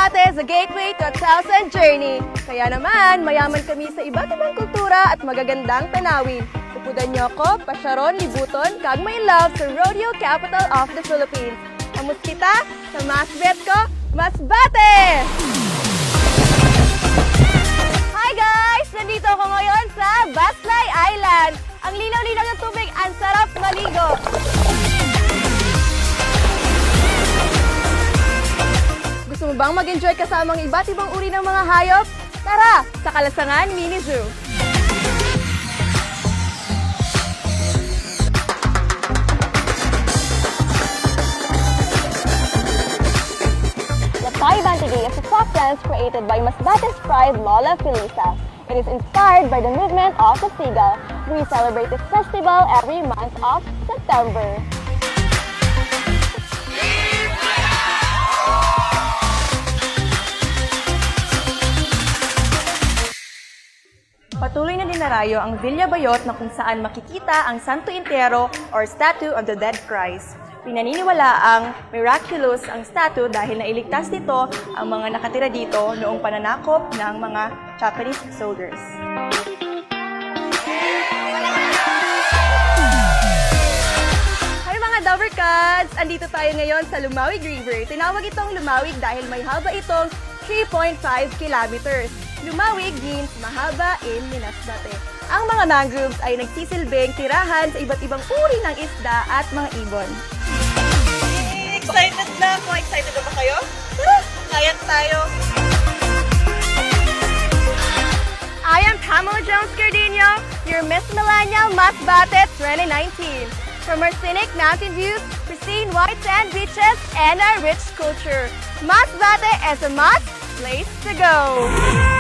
Masbate is a gateway to a thousand journey. Kaya naman, mayaman kami sa iba't ibang kultura at magagandang tanawin. Tupudan niyo ako, Pasyaron, Libuton, kag may love sa rodeo capital of the Philippines. Kamus kita sa Masbet ko, Masbate! Hi guys! Nandito ako ngayon sa Baslay Island. Ang linaw-linaw ng tubig, ang sarap maligo. Gusto mo bang mag-enjoy kasama ang iba't ibang uri ng mga hayop? Tara, sa Kalasangan Mini Zoo! The Taibantigay is a folk dance created by Masbate's pride Lola Felisa. It is inspired by the movement of the seagull. We celebrate this festival every month of September. Patuloy na dinarayo ang Villa Bayot na kung saan makikita ang Santo Entierro or Statue of the Dead Christ. Pinaniniwalaang miraculous ang statue dahil nailigtas nito ang mga nakatira dito noong pananakop ng mga Japanese soldiers. Hi mga Dovercats! Andito tayo ngayon sa Lumawig River. Tinawag itong Lumawig dahil may haba itong 3.5 kilometers. Lumawig means mahaba in Masbate. Ang mga mangroves ay nagsisilbing tirahan sa iba't ibang uri ng isda at mga ibon. Excited na ako! Excited na ba kayo? Tara! Kayan tayo! I am Pamela Jones Cardino, your Miss Millennial Masbate 2019. From our scenic mountain views, pristine white sand beaches, and our rich culture, Masbate is a must place to go!